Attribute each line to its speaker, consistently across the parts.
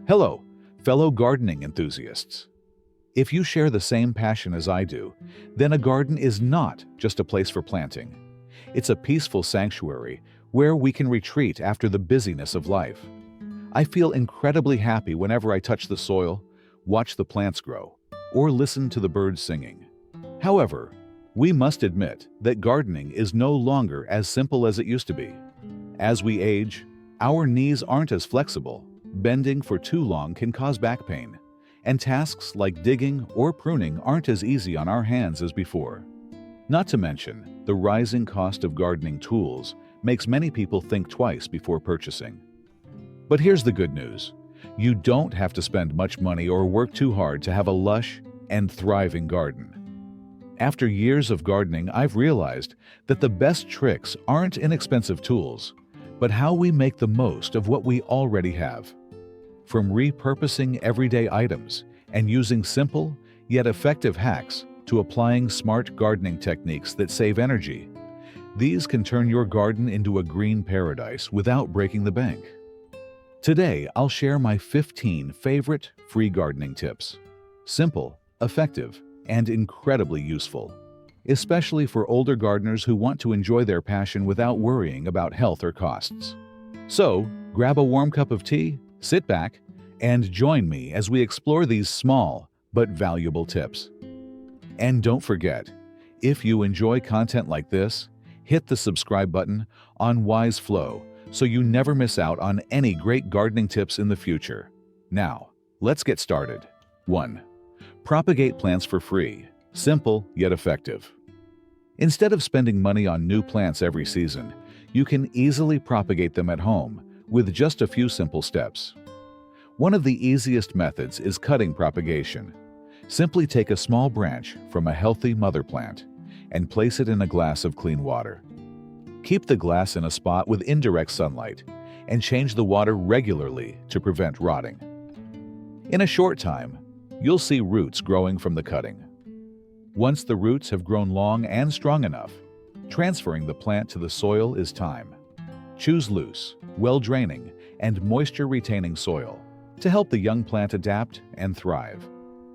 Speaker 1: Hello, fellow gardening enthusiasts. If you share the same passion as I do, then a garden is not just a place for planting. It's a peaceful sanctuary where we can retreat after the busyness of life. I feel incredibly happy whenever I touch the soil, watch the plants grow, or listen to the birds singing. However, we must admit that gardening is no longer as simple as it used to be. As we age, our knees aren't as flexible. Bending for too long can cause back pain, and tasks like digging or pruning aren't as easy on our hands as before. Not to mention, the rising cost of gardening tools makes many people think twice before purchasing. But here's the good news. You don't have to spend much money or work too hard to have a lush and thriving garden. After years of gardening, I've realized that the best tricks aren't inexpensive tools, but how we make the most of what we already have. From repurposing everyday items and using simple yet effective hacks to applying smart gardening techniques that save energy, these can turn your garden into a green paradise without breaking the bank. Today, I'll share my 15 favorite free gardening tips. Simple, effective, and incredibly useful, especially for older gardeners who want to enjoy their passion without worrying about health or costs. So, grab a warm cup of tea, sit back, and join me as we explore these small but valuable tips. And don't forget, if you enjoy content like this, hit the subscribe button on Wise Flow so you never miss out on any great gardening tips in the future. Now, let's get started. 1. Propagate plants for free. Simple yet effective. Instead of spending money on new plants every season, you can easily propagate them at home with just a few simple steps. One of the easiest methods is cutting propagation. Simply take a small branch from a healthy mother plant and place it in a glass of clean water. Keep the glass in a spot with indirect sunlight and change the water regularly to prevent rotting. In a short time, you'll see roots growing from the cutting. Once the roots have grown long and strong enough, transferring the plant to the soil is time. Choose loose, well-draining, and moisture-retaining soil to help the young plant adapt and thrive.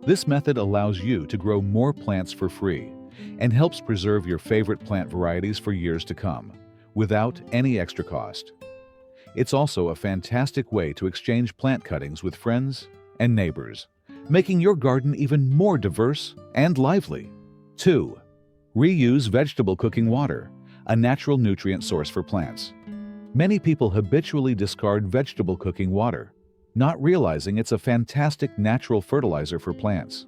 Speaker 1: This method allows you to grow more plants for free and helps preserve your favorite plant varieties for years to come, without any extra cost. It's also a fantastic way to exchange plant cuttings with friends and neighbors, making your garden even more diverse and lively. 2. Reuse vegetable cooking water, a natural nutrient source for plants. Many people habitually discard vegetable cooking water, not realizing it's a fantastic natural fertilizer for plants.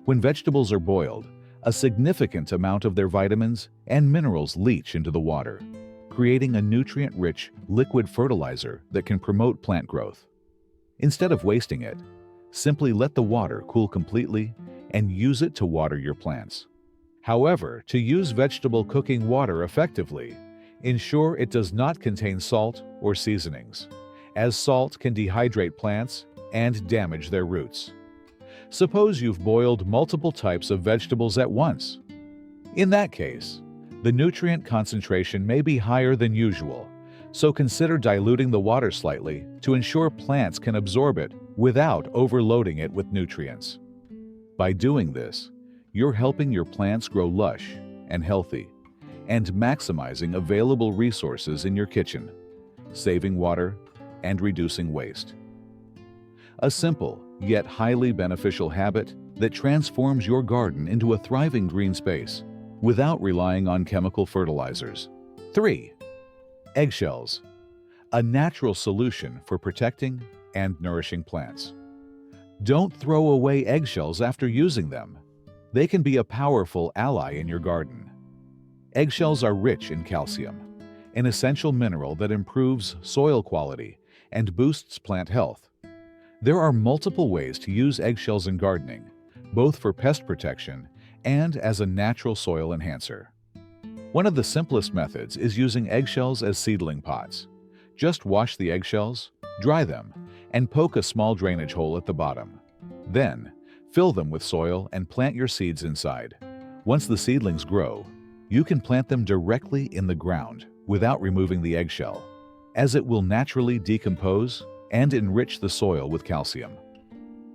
Speaker 1: When vegetables are boiled, a significant amount of their vitamins and minerals leach into the water, creating a nutrient-rich liquid fertilizer that can promote plant growth. Instead of wasting it, simply let the water cool completely and use it to water your plants. However, to use vegetable cooking water effectively, ensure it does not contain salt or seasonings, as salt can dehydrate plants and damage their roots. Suppose you've boiled multiple types of vegetables at once. In that case, the nutrient concentration may be higher than usual, so consider diluting the water slightly to ensure plants can absorb it without overloading it with nutrients. By doing this, you're helping your plants grow lush and healthy, and maximizing available resources in your kitchen, saving water and reducing waste. A simple yet highly beneficial habit that transforms your garden into a thriving green space without relying on chemical fertilizers. 3. Eggshells, a natural solution for protecting and nourishing plants. Don't throw away eggshells after using them. They can be a powerful ally in your garden. Eggshells are rich in calcium, an essential mineral that improves soil quality and boosts plant health. There are multiple ways to use eggshells in gardening, both for pest protection and as a natural soil enhancer. One of the simplest methods is using eggshells as seedling pots. Just wash the eggshells, dry them, and poke a small drainage hole at the bottom. Then, fill them with soil and plant your seeds inside. Once the seedlings grow, you can plant them directly in the ground without removing the eggshell, as it will naturally decompose and enrich the soil with calcium.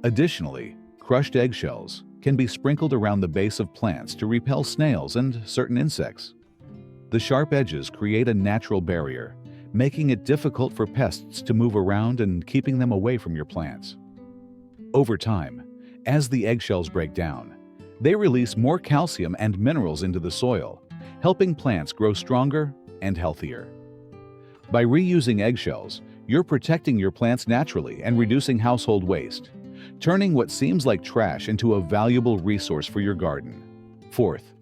Speaker 1: Additionally, crushed eggshells can be sprinkled around the base of plants to repel snails and certain insects. The sharp edges create a natural barrier, making it difficult for pests to move around and keeping them away from your plants. Over time, as the eggshells break down, they release more calcium and minerals into the soil, helping plants grow stronger and healthier. By reusing eggshells, you're protecting your plants naturally and reducing household waste, turning what seems like trash into a valuable resource for your garden. Fourth,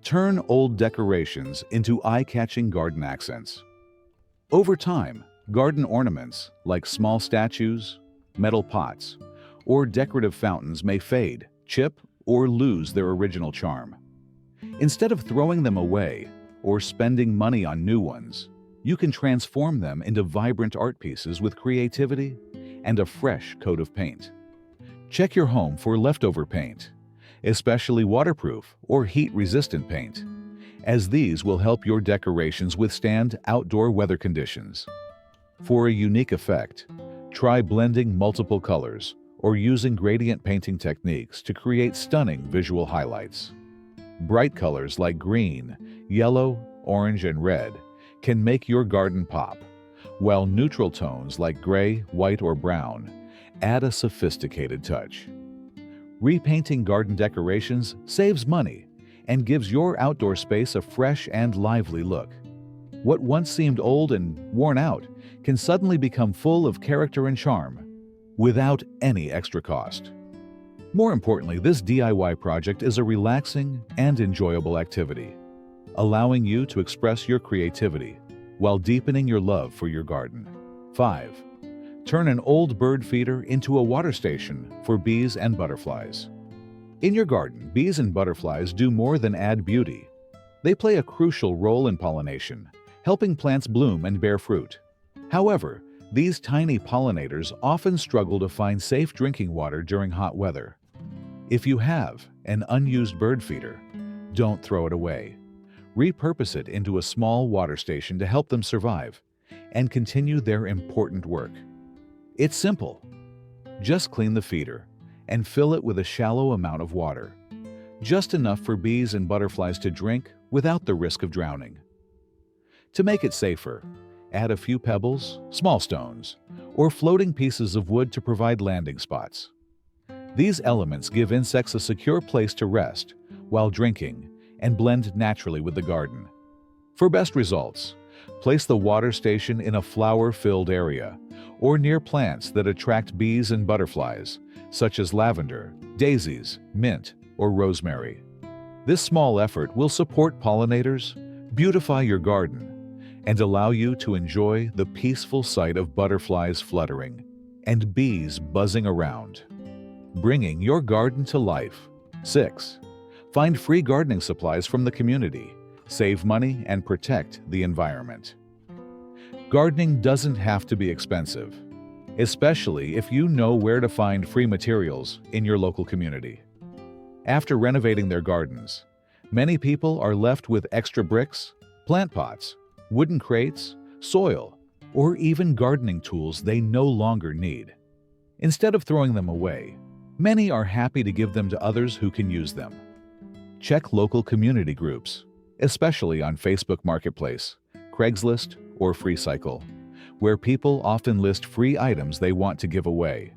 Speaker 1: turn old decorations into eye-catching garden accents. Over time, garden ornaments like small statues, metal pots, or decorative fountains may fade, chip, or lose their original charm. Instead of throwing them away or spending money on new ones, you can transform them into vibrant art pieces with creativity and a fresh coat of paint. Check your home for leftover paint, especially waterproof or heat-resistant paint, as these will help your decorations withstand outdoor weather conditions. For a unique effect, try blending multiple colors or using gradient painting techniques to create stunning visual highlights. Bright colors like green, yellow, orange, and red can make your garden pop, while neutral tones like gray, white, or brown add a sophisticated touch. Repainting garden decorations saves money and gives your outdoor space a fresh and lively look. What once seemed old and worn out can suddenly become full of character and charm without any extra cost. More importantly, this DIY project is a relaxing and enjoyable activity, allowing you to express your creativity while deepening your love for your garden. 5. Turn an old bird feeder into a water station for bees and butterflies. In your garden, bees and butterflies do more than add beauty. They play a crucial role in pollination, helping plants bloom and bear fruit. However, these tiny pollinators often struggle to find safe drinking water during hot weather. If you have an unused bird feeder, don't throw it away. Repurpose it into a small water station to help them survive and continue their important work. It's simple. Just clean the feeder and fill it with a shallow amount of water, just enough for bees and butterflies to drink without the risk of drowning. To make it safer, add a few pebbles, small stones, or floating pieces of wood to provide landing spots. These elements give insects a secure place to rest while drinking and blend naturally with the garden. For best results, place the water station in a flower-filled area or near plants that attract bees and butterflies, such as lavender, daisies, mint, or rosemary. This small effort will support pollinators, beautify your garden, and allow you to enjoy the peaceful sight of butterflies fluttering and bees buzzing around, bringing your garden to life. 6. Find free gardening supplies from the community, save money, and protect the environment. Gardening doesn't have to be expensive, especially if you know where to find free materials in your local community. After renovating their gardens, many people are left with extra bricks, plant pots, wooden crates, soil, or even gardening tools they no longer need. Instead of throwing them away, many are happy to give them to others who can use them. Check local community groups, especially on Facebook Marketplace, Craigslist, or FreeCycle, where people often list free items they want to give away.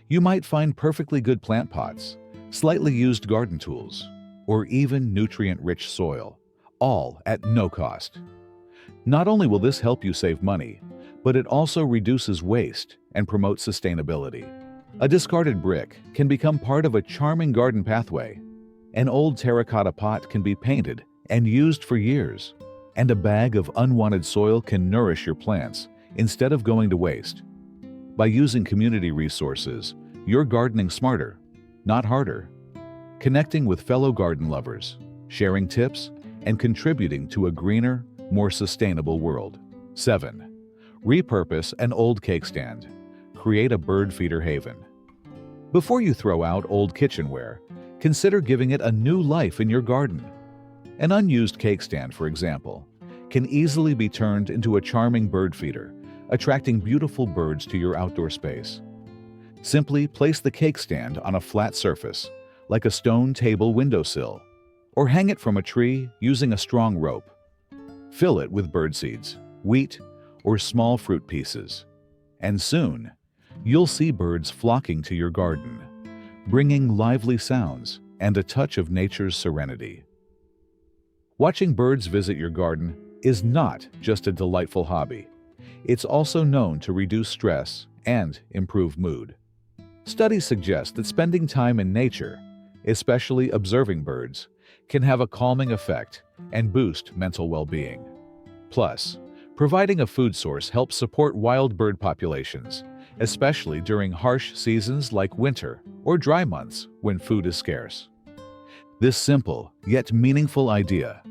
Speaker 1: You might find perfectly good plant pots, slightly used garden tools, or even nutrient-rich soil, all at no cost. Not only will this help you save money, but it also reduces waste and promotes sustainability. A discarded brick can become part of a charming garden pathway. An old terracotta pot can be painted and used for years, and a bag of unwanted soil can nourish your plants instead of going to waste. By using community resources, you're gardening smarter, not harder, connecting with fellow garden lovers, sharing tips, and contributing to a greener, more sustainable world. 7. Repurpose an old cake stand. Create a bird feeder haven. Before you throw out old kitchenware, consider giving it a new life in your garden. An unused cake stand, for example, can easily be turned into a charming bird feeder attracting beautiful birds to your outdoor space. Simply place the cake stand on a flat surface, like a stone table windowsill, or hang it from a tree using a strong rope. Fill it with bird seeds, wheat, or small fruit pieces. And soon, you'll see birds flocking to your garden, bringing lively sounds and a touch of nature's serenity. Watching birds visit your garden is not just a delightful hobby. It's also known to reduce stress and improve mood. Studies suggest that spending time in nature, especially observing birds, can have a calming effect and boost mental well-being. Plus, providing a food source helps support wild bird populations, especially during harsh seasons like winter or dry months when food is scarce. This simple yet meaningful idea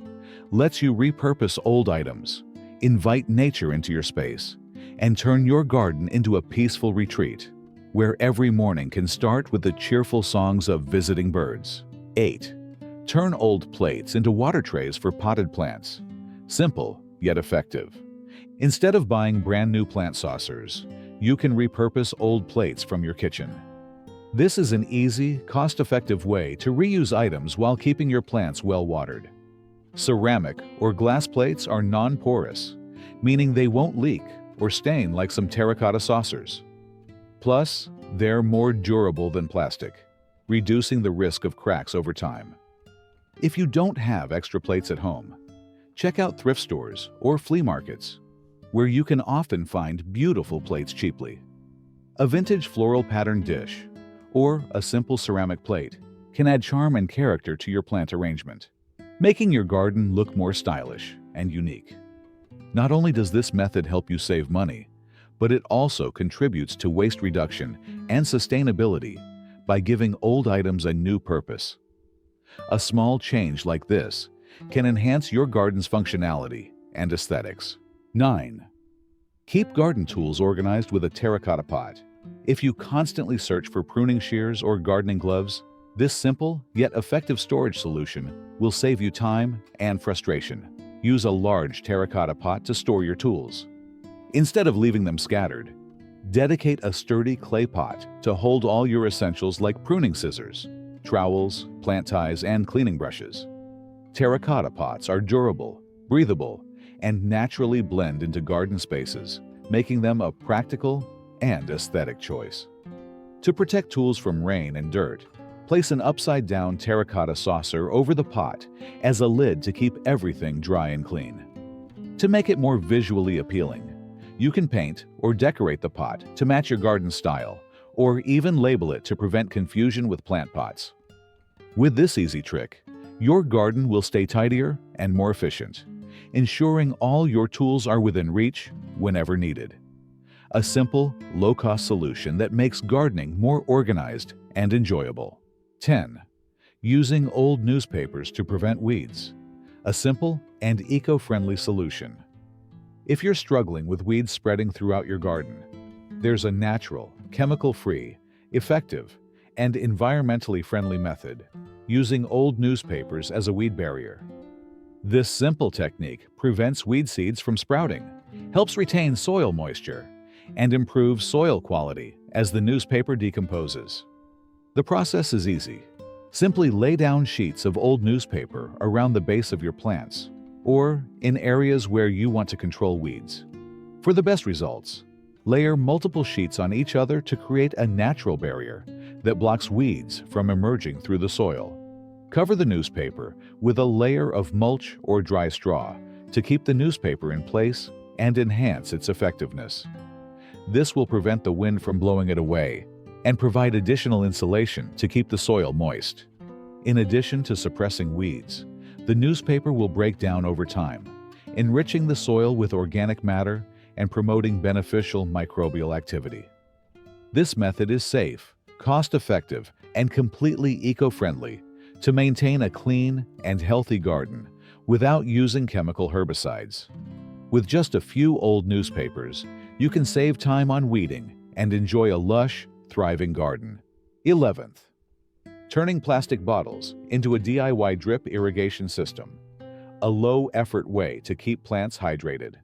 Speaker 1: lets you repurpose old items, invite nature into your space, and turn your garden into a peaceful retreat, where every morning can start with the cheerful songs of visiting birds. 8. Turn old plates into water trays for potted plants. Simple, yet effective. Instead of buying brand new plant saucers, you can repurpose old plates from your kitchen. This is an easy, cost-effective way to reuse items while keeping your plants well watered. Ceramic or glass plates are non-porous, meaning they won't leak or stain like some terracotta saucers. Plus, they're more durable than plastic, reducing the risk of cracks over time. If you don't have extra plates at home, check out thrift stores or flea markets, where you can often find beautiful plates cheaply. A vintage floral pattern dish or a simple ceramic plate can add charm and character to your plant arrangement, making your garden look more stylish and unique. Not only does this method help you save money, but it also contributes to waste reduction and sustainability by giving old items a new purpose. A small change like this can enhance your garden's functionality and aesthetics. 9. Keep garden tools organized with a terracotta pot. If you constantly search for pruning shears or gardening gloves, this simple yet effective storage solution will save you time and frustration. Use a large terracotta pot to store your tools. Instead of leaving them scattered, dedicate a sturdy clay pot to hold all your essentials like pruning scissors, trowels, plant ties, and cleaning brushes. Terracotta pots are durable, breathable, and naturally blend into garden spaces, making them a practical and aesthetic choice. To protect tools from rain and dirt, place an upside-down terracotta saucer over the pot as a lid to keep everything dry and clean. To make it more visually appealing, you can paint or decorate the pot to match your garden style, or even label it to prevent confusion with plant pots. With this easy trick, your garden will stay tidier and more efficient, ensuring all your tools are within reach whenever needed. A simple, low-cost solution that makes gardening more organized and enjoyable. 10. Using old newspapers to prevent weeds. A simple and eco-friendly solution. If you're struggling with weeds spreading throughout your garden, there's a natural, chemical-free, effective, and environmentally friendly method, using old newspapers as a weed barrier. This simple technique prevents weed seeds from sprouting, helps retain soil moisture, and improves soil quality as the newspaper decomposes. The process is easy. Simply lay down sheets of old newspaper around the base of your plants, or in areas where you want to control weeds. For the best results, layer multiple sheets on each other to create a natural barrier that blocks weeds from emerging through the soil. Cover the newspaper with a layer of mulch or dry straw to keep the newspaper in place and enhance its effectiveness. This will prevent the wind from blowing it away and provide additional insulation to keep the soil moist. In addition to suppressing weeds, the newspaper will break down over time, enriching the soil with organic matter and promoting beneficial microbial activity. This method is safe, cost-effective, and completely eco-friendly to maintain a clean and healthy garden without using chemical herbicides. With just a few old newspapers, you can save time on weeding and enjoy a lush, thriving garden. 11th. Turning plastic bottles into a DIY drip irrigation system, a low-effort way to keep plants hydrated.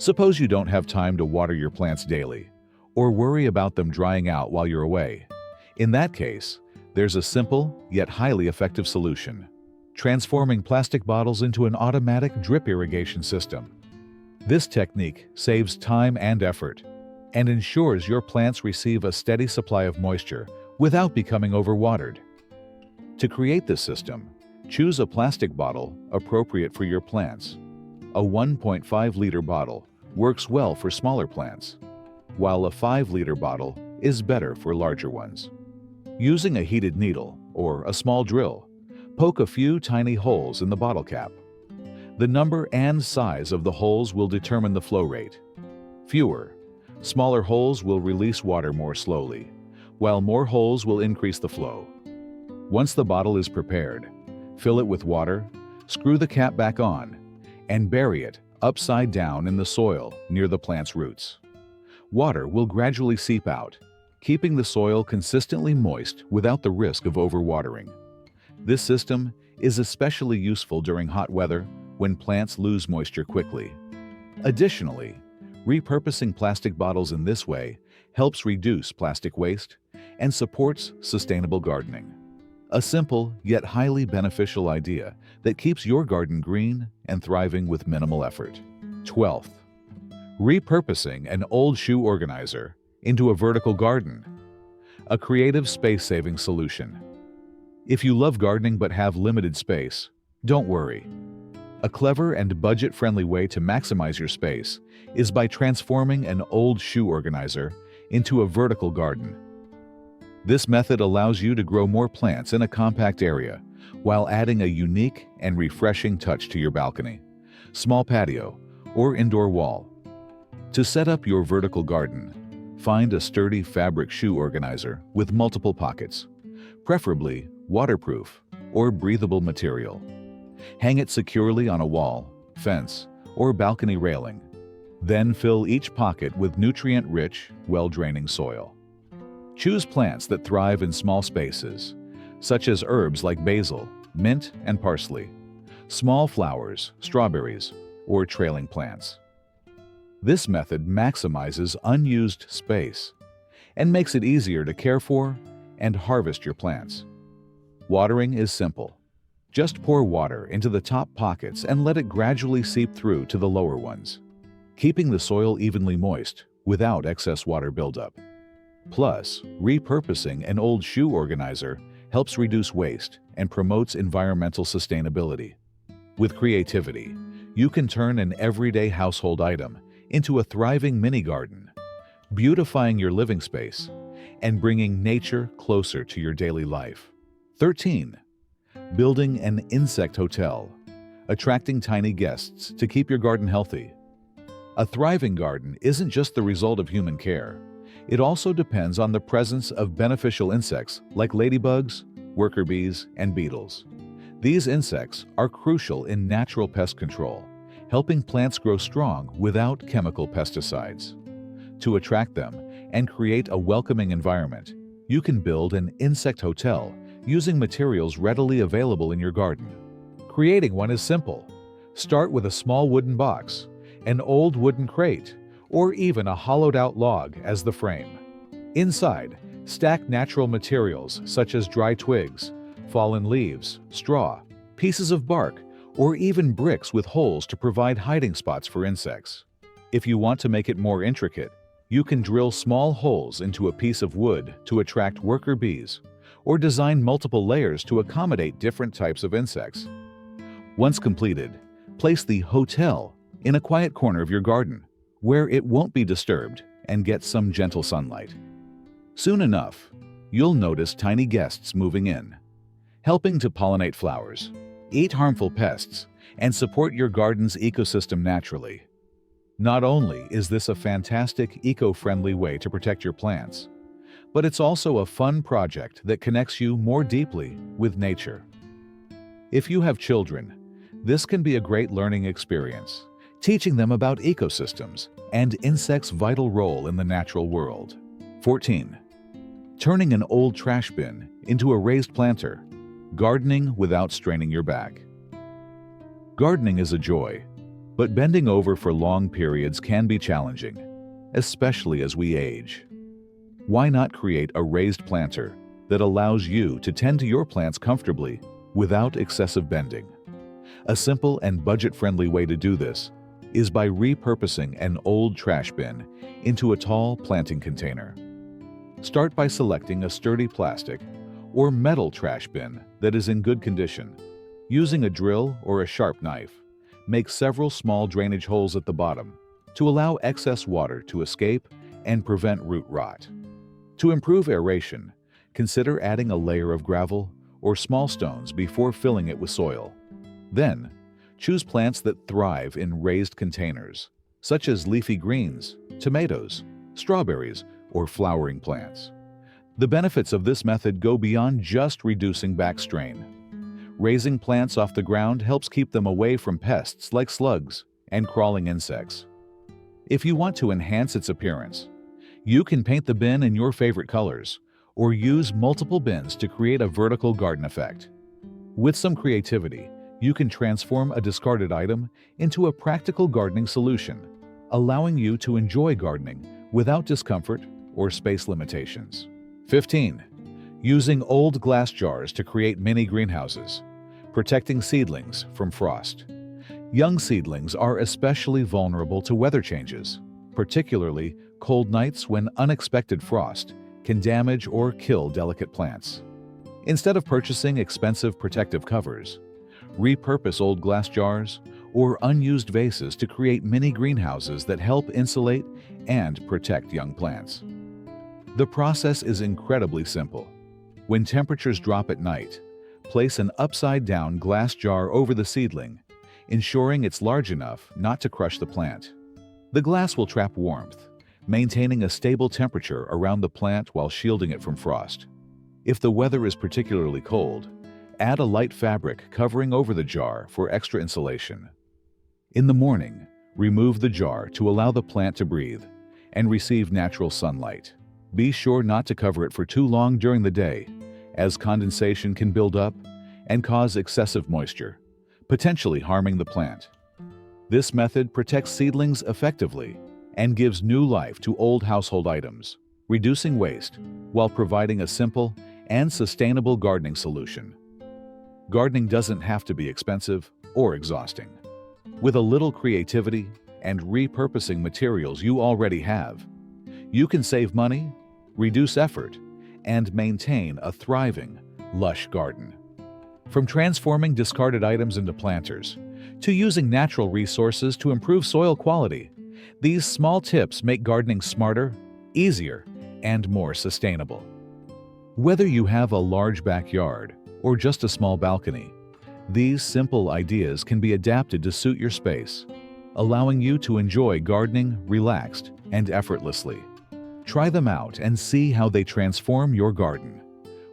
Speaker 1: Suppose you don't have time to water your plants daily, or worry about them drying out while you're away. In that case, there's a simple yet highly effective solution: transforming plastic bottles into an automatic drip irrigation system. This technique saves time and effort and ensures your plants receive a steady supply of moisture without becoming overwatered. To create this system, choose a plastic bottle appropriate for your plants. A 1.5-liter bottle works well for smaller plants, while a 5-liter bottle is better for larger ones. Using a heated needle or a small drill, poke a few tiny holes in the bottle cap. The number and size of the holes will determine the flow rate. Fewer, smaller holes will release water more slowly, while more holes will increase the flow. Once the bottle is prepared, fill it with water, screw the cap back on, and bury it upside down in the soil near the plant's roots. Water will gradually seep out, keeping the soil consistently moist without the risk of overwatering. This system is especially useful during hot weather when plants lose moisture quickly. Additionally, repurposing plastic bottles in this way helps reduce plastic waste and supports sustainable gardening. A simple yet highly beneficial idea that keeps your garden green and thriving with minimal effort. 12th, repurposing an old shoe organizer into a vertical garden. A creative space-saving solution. If you love gardening but have limited space, don't worry. A clever and budget-friendly way to maximize your space is by transforming an old shoe organizer into a vertical garden. This method allows you to grow more plants in a compact area while adding a unique and refreshing touch to your balcony, small patio, or indoor wall. To set up your vertical garden, find a sturdy fabric shoe organizer with multiple pockets, preferably waterproof or breathable material. Hang it securely on a wall, fence, or balcony railing. Then fill each pocket with nutrient-rich, well-draining soil. Choose plants that thrive in small spaces, such as herbs like basil, mint, and parsley, small flowers, strawberries, or trailing plants. This method maximizes unused space and makes it easier to care for and harvest your plants. Watering is simple. Just pour water into the top pockets and let it gradually seep through to the lower ones, keeping the soil evenly moist without excess water buildup. Plus, repurposing an old shoe organizer helps reduce waste and promotes environmental sustainability. With creativity, you can turn an everyday household item into a thriving mini garden, beautifying your living space and bringing nature closer to your daily life. 13. Building an insect hotel, attracting tiny guests to keep your garden healthy. A thriving garden isn't just the result of human care. It also depends on the presence of beneficial insects like ladybugs, worker bees, and beetles. These insects are crucial in natural pest control, helping plants grow strong without chemical pesticides. To attract them and create a welcoming environment, you can build an insect hotel using materials readily available in your garden. Creating one is simple. Start with a small wooden box, an old wooden crate, or even a hollowed-out log as the frame. Inside, stack natural materials such as dry twigs, fallen leaves, straw, pieces of bark, or even bricks with holes to provide hiding spots for insects. If you want to make it more intricate, you can drill small holes into a piece of wood to attract worker bees, or design multiple layers to accommodate different types of insects. Once completed, place the hotel in a quiet corner of your garden, where it won't be disturbed and get some gentle sunlight. Soon enough, you'll notice tiny guests moving in, helping to pollinate flowers, eat harmful pests, and support your garden's ecosystem naturally. Not only is this a fantastic eco-friendly way to protect your plants, but it's also a fun project that connects you more deeply with nature. If you have children, this can be a great learning experience, teaching them about ecosystems and insects' vital role in the natural world. 14. Turning an old trash bin into a raised planter, gardening without straining your back. Gardening is a joy, But bending over for long periods can be challenging, especially as we age. Why not create a raised planter that allows you to tend to your plants comfortably without excessive bending? A simple and budget-friendly way to do this is by repurposing an old trash bin into a tall planting container. Start by selecting a sturdy plastic or metal trash bin that is in good condition. Using a drill or a sharp knife, make several small drainage holes at the bottom to allow excess water to escape and prevent root rot. To improve aeration, consider adding a layer of gravel or small stones before filling it with soil. Then, choose plants that thrive in raised containers, such as leafy greens, tomatoes, strawberries, or flowering plants. The benefits of this method go beyond just reducing back strain. Raising plants off the ground helps keep them away from pests like slugs and crawling insects. If you want to enhance its appearance, you can paint the bin in your favorite colors or use multiple bins to create a vertical garden effect. With some creativity, you can transform a discarded item into a practical gardening solution, allowing you to enjoy gardening without discomfort or space limitations. 15. Using old glass jars to create mini greenhouses, protecting seedlings from frost. Young seedlings are especially vulnerable to weather changes, particularly cold nights when unexpected frost can damage or kill delicate plants. Instead of purchasing expensive protective covers, repurpose old glass jars or unused vases to create mini greenhouses that help insulate and protect young plants. The process is incredibly simple. When temperatures drop at night, place an upside-down glass jar over the seedling, ensuring it's large enough not to crush the plant. The glass will trap warmth, maintaining a stable temperature around the plant while shielding it from frost. If the weather is particularly cold, add a light fabric covering over the jar for extra insulation. In the morning, remove the jar to allow the plant to breathe and receive natural sunlight. Be sure not to cover it for too long during the day, as condensation can build up and cause excessive moisture, potentially harming the plant. This method protects seedlings effectively and gives new life to old household items, reducing waste while providing a simple and sustainable gardening solution. Gardening doesn't have to be expensive or exhausting. With a little creativity and repurposing materials you already have, you can save money, reduce effort, and maintain a thriving, lush garden. From transforming discarded items into planters to using natural resources to improve soil quality, these small tips make gardening smarter, easier, and more sustainable. Whether you have a large backyard or just a small balcony, these simple ideas can be adapted to suit your space, allowing you to enjoy gardening relaxed and effortlessly. Try them out and see how they transform your garden.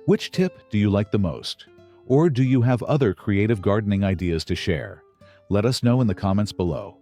Speaker 1: Which tip do you like the most? Or do you have other creative gardening ideas to share? Let us know in the comments below.